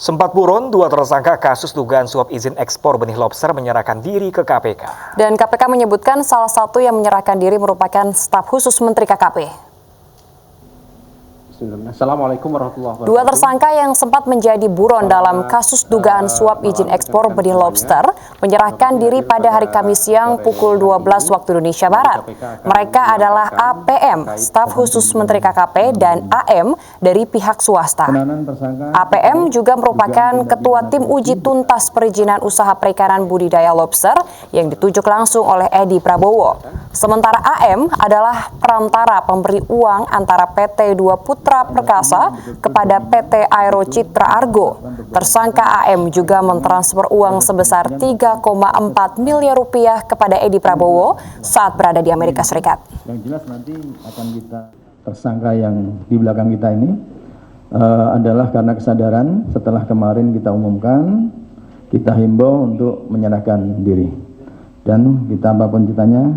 Sempat buron, dua tersangka kasus dugaan suap izin ekspor benih lobster menyerahkan diri ke KPK. Dan KPK menyebutkan salah satu yang menyerahkan diri merupakan staf khusus Menteri KKP. Assalamualaikum warahmatullahi wabarakatuh. Dua tersangka yang sempat menjadi buron dalam kasus dugaan suap izin ekspor benih lobster menyerahkan diri pada hari Kamis siang pukul 12 waktu Indonesia Barat. Mereka adalah APM, staf khusus Menteri KKP, dan AM dari pihak swasta. APM juga merupakan ketua tim uji tuntas perizinan usaha perikanan budidaya lobster yang ditunjuk langsung oleh Edi Prabowo. Sementara AM adalah perantara pemberi uang antara PT Dua Putra Perkasa kepada PT Aero Citra Argo. Tersangka AM juga mentransfer uang sebesar 3,4 miliar rupiah kepada Edi Prabowo saat berada di Amerika Serikat. Yang jelas nanti akan kita tersangka yang di belakang kita ini adalah karena kesadaran setelah kemarin kita umumkan, kita himbau untuk menyerahkan diri. Dan kita apapun ceritanya,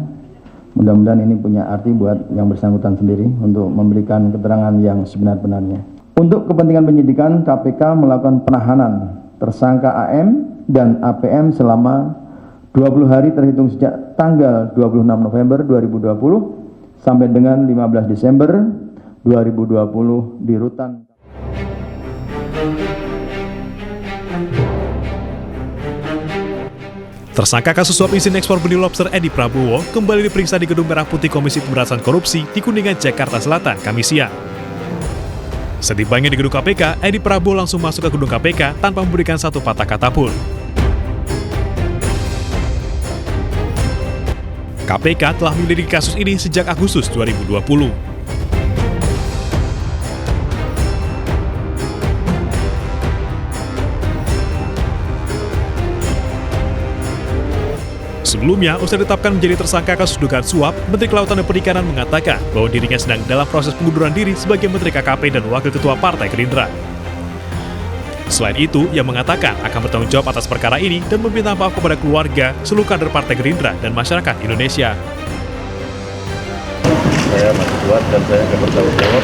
mudah-mudahan ini punya arti buat yang bersangkutan sendiri untuk memberikan keterangan yang sebenar-benarnya. Untuk kepentingan penyidikan, KPK melakukan penahanan tersangka AM dan APM selama 20 hari terhitung sejak tanggal 26 November 2020 sampai dengan 15 Desember 2020 di Rutan. Tersangka kasus suap izin ekspor benih lobster Edi Prabowo kembali diperiksa di Gedung Merah Putih Komisi Pemberantasan Korupsi di Kuningan, Jakarta Selatan, Kamis siang. Setibanya di gedung KPK, Edi Prabowo langsung masuk ke gedung KPK tanpa memberikan satu patah kata pun. KPK telah menyelidiki kasus ini sejak Agustus 2020. Sebelumnya, usai ditetapkan menjadi tersangka kasus dugaan suap, Menteri Kelautan dan Perikanan mengatakan bahwa dirinya sedang dalam proses pengunduran diri sebagai Menteri KKP dan Wakil Ketua Partai Gerindra. Selain itu, ia mengatakan akan bertanggung jawab atas perkara ini dan meminta maaf kepada keluarga, seluruh kader Partai Gerindra, dan masyarakat Indonesia. Saya masih kuat dan saya akan bertanggung jawab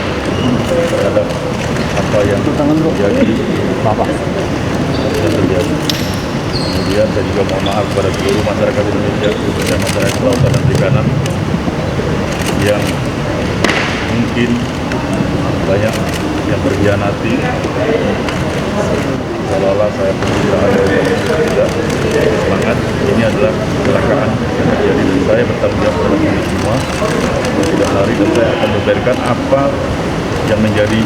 terhadap apa yang terjadi. Kemudian saya juga mohon maaf kepada seluruh masyarakat Indonesia, khususnya masyarakat kelautan dan perikanan yang mungkin banyak yang berkhianati. Seolah-olah saya tidak ada tidak semangat. Ini adalah kecelakaan yang terjadi dan saya bertanggung jawab terhadap ini semua. Tidak lari dan saya akan membayarkan apa yang menjadi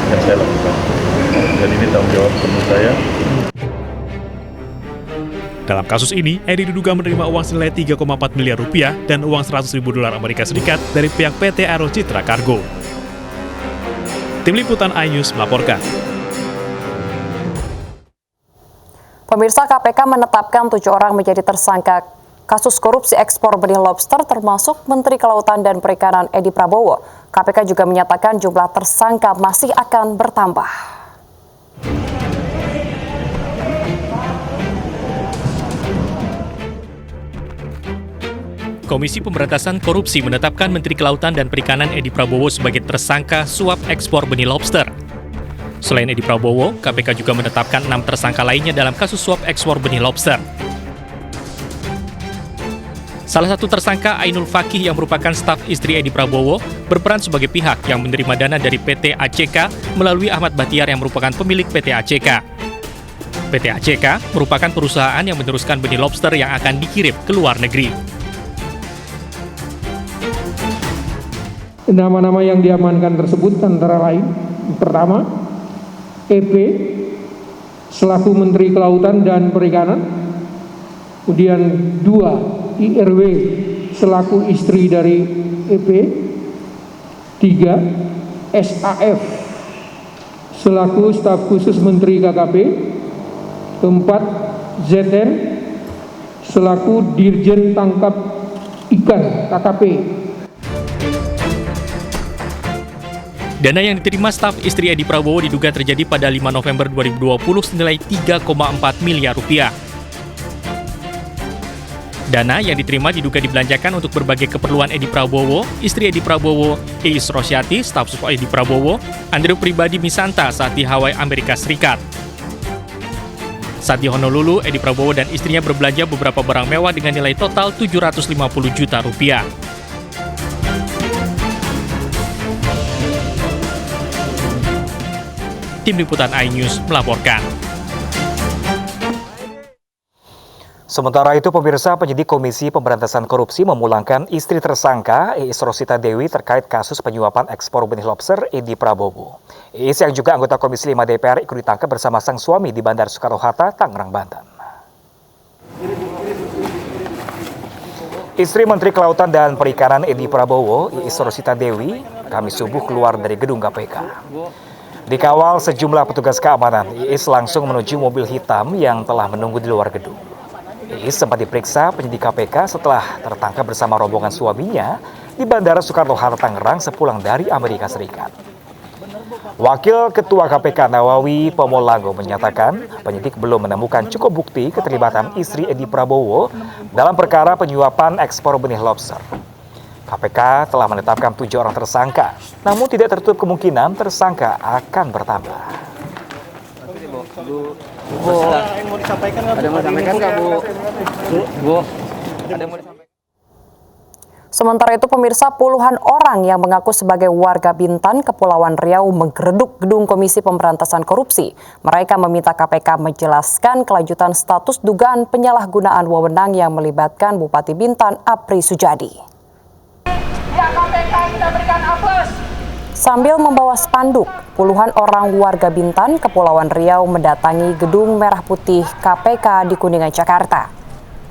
yang saya lakukan. Dan ini tanggung jawab penuh saya. Dalam kasus ini, Edi diduga menerima uang senilai 3,4 miliar rupiah dan uang 100 ribu dolar Amerika Serikat dari pihak PT Aero Citra Cargo. Tim Liputan iNews melaporkan. Pemirsa, KPK menetapkan 7 orang menjadi tersangka kasus korupsi ekspor benih lobster termasuk Menteri Kelautan dan Perikanan Edi Prabowo. KPK juga menyatakan jumlah tersangka masih akan bertambah. Komisi Pemberantasan Korupsi menetapkan Menteri Kelautan dan Perikanan Edi Prabowo sebagai tersangka suap ekspor benih lobster. Selain Edi Prabowo, KPK juga menetapkan 6 tersangka lainnya dalam kasus suap ekspor benih lobster. Salah satu tersangka Ainul Fakih yang merupakan staf istri Edi Prabowo berperan sebagai pihak yang menerima dana dari PT ACK melalui Ahmad Bahtiar yang merupakan pemilik PT ACK. PT ACK merupakan perusahaan yang meneruskan benih lobster yang akan dikirim ke luar negeri. Nama-nama yang diamankan tersebut antara lain, pertama, EP selaku Menteri Kelautan dan Perikanan, kemudian 2, IRW selaku istri dari EP, 3, SAF selaku staf khusus Menteri KKP, 4, ZN selaku Dirjen Tangkap Ikan KKP. Dana yang diterima staf istri Edi Prabowo diduga terjadi pada 5 November 2020 senilai 3,4 miliar rupiah. Dana yang diterima diduga dibelanjakan untuk berbagai keperluan Edi Prabowo, istri Edi Prabowo, Iis Rosyati, staf sus Edi Prabowo, Andrew pribadi Misanta saat di Hawaii, Amerika Serikat. Saat di Honolulu, Edi Prabowo dan istrinya berbelanja beberapa barang mewah dengan nilai total 750 juta rupiah. Tim Liputan iNews melaporkan. Sementara itu, pemirsa, penyidik Komisi Pemberantasan Korupsi memulangkan istri tersangka Iis Rosita Dewi terkait kasus penyuapan ekspor benih lobster Edi Prabowo. Iis yang juga anggota Komisi 5 DPR ikut ditangkap bersama sang suami di Bandara Soekarno-Hatta, Tangerang, Banten. Istri Menteri Kelautan dan Perikanan Edi Prabowo, Iis Rosita Dewi, Kamis subuh keluar dari gedung KPK. Dikawal sejumlah petugas keamanan, Iis langsung menuju mobil hitam yang telah menunggu di luar gedung. Iis sempat diperiksa penyidik KPK setelah tertangkap bersama rombongan suaminya di Bandara Soekarno-Hatta, Tangerang sepulang dari Amerika Serikat. Wakil Ketua KPK Nawawi Pomolango menyatakan penyidik belum menemukan cukup bukti keterlibatan istri Edi Prabowo dalam perkara penyuapan ekspor benih lobster. KPK telah menetapkan 7 orang tersangka, namun tidak tertutup kemungkinan tersangka akan bertambah. Ada yang mau disampaikan nggak, Bu? Ada yang mau disampaikan nggak, Bu? Bu, ada yang mau disampaikan? Sementara itu, pemirsa, puluhan orang yang mengaku sebagai warga Bintan, Kepulauan Riau menggereduk gedung Komisi Pemberantasan Korupsi. Mereka meminta KPK menjelaskan kelanjutan status dugaan penyalahgunaan wewenang yang melibatkan Bupati Bintan, Apri Sujadi. Ya, KPK kita berikan aplaus. Sambil membawa spanduk, puluhan orang warga Bintan, Kepulauan Riau mendatangi gedung Merah Putih KPK di Kuningan, Jakarta.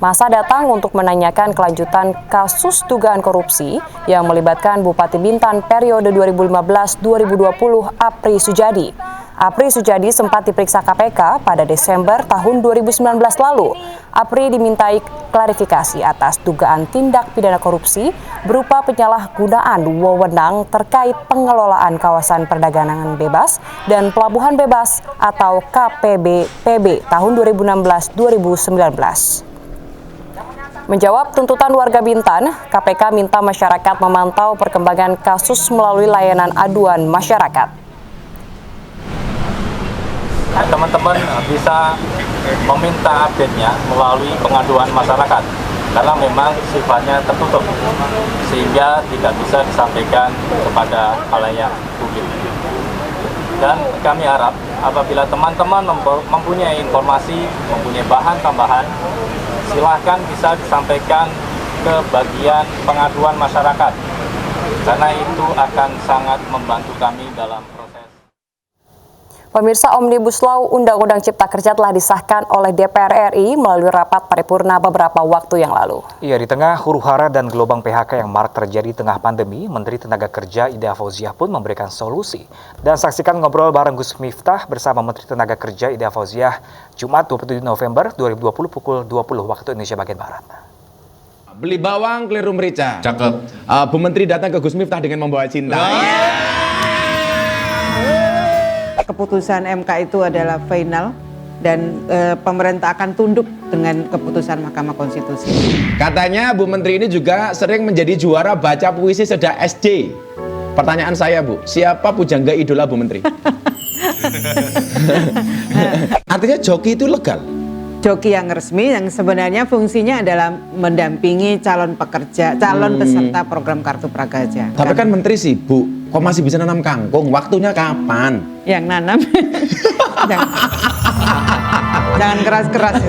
Masa datang untuk menanyakan kelanjutan kasus dugaan korupsi yang melibatkan Bupati Bintan periode 2015-2020 Apri Sujadi. Apri Sujadi sempat diperiksa KPK pada Desember tahun 2019 lalu. Apri dimintai klarifikasi atas dugaan tindak pidana korupsi berupa penyalahgunaan wewenang terkait pengelolaan kawasan perdagangan bebas dan pelabuhan bebas atau KPBPB tahun 2016-2019. Menjawab tuntutan warga Bintan, KPK minta masyarakat memantau perkembangan kasus melalui layanan aduan masyarakat. Teman-teman bisa meminta update-nya melalui pengaduan masyarakat karena memang sifatnya tertutup sehingga tidak bisa disampaikan kepada khalayak publik. Dan kami harap apabila teman-teman mempunyai informasi, mempunyai bahan tambahan, silahkan bisa disampaikan ke bagian pengaduan masyarakat karena itu akan sangat membantu kami dalam proses. Pemirsa, Omnibus Law Undang-Undang Cipta Kerja telah disahkan oleh DPR RI melalui rapat paripurna beberapa waktu yang lalu. Iya, di tengah huru-hara dan gelombang PHK yang marak terjadi di tengah pandemi, Menteri Tenaga Kerja Ida Fauziah pun memberikan solusi. Dan saksikan ngobrol bareng Gus Miftah bersama Menteri Tenaga Kerja Ida Fauziah Jumat 27 November 2020 pukul 20 waktu Indonesia bagian Barat. Beli bawang keliru merica. Cakep. Bu Menteri datang ke Gus Miftah dengan membawa cinta. Keputusan MK itu adalah final dan pemerintah akan tunduk dengan keputusan Mahkamah Konstitusi. Katanya Bu Menteri ini juga sering menjadi juara baca puisi sejak SD. Pertanyaan saya, Bu, siapa pujangga idola Bu Menteri? Artinya joki itu legal? Joki yang resmi yang sebenarnya fungsinya adalah mendampingi calon pekerja, calon peserta program Kartu Prakerja. Tapi kan Menteri sibuk, kok masih bisa nanam kangkung? Waktunya kapan? Yang nanam, jangan keras-keras.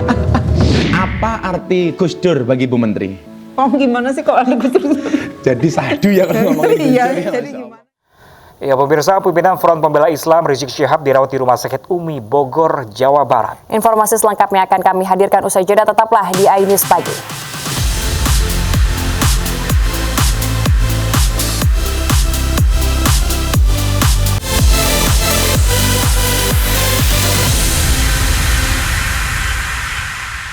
Apa arti Gus Dur bagi Bu Menteri? Oh gimana sih kok ada Gus Dur? Jadi sadu ya kalau ngomongin Gus Dur. Iya, jadi gimana? Ya, pemirsa, pimpinan Front Pembela Islam Rizik Syihab dirawat di Rumah Sakit Umi, Bogor, Jawa Barat. Informasi selengkapnya akan kami hadirkan usai jeda, tetaplah di iNews Pagi.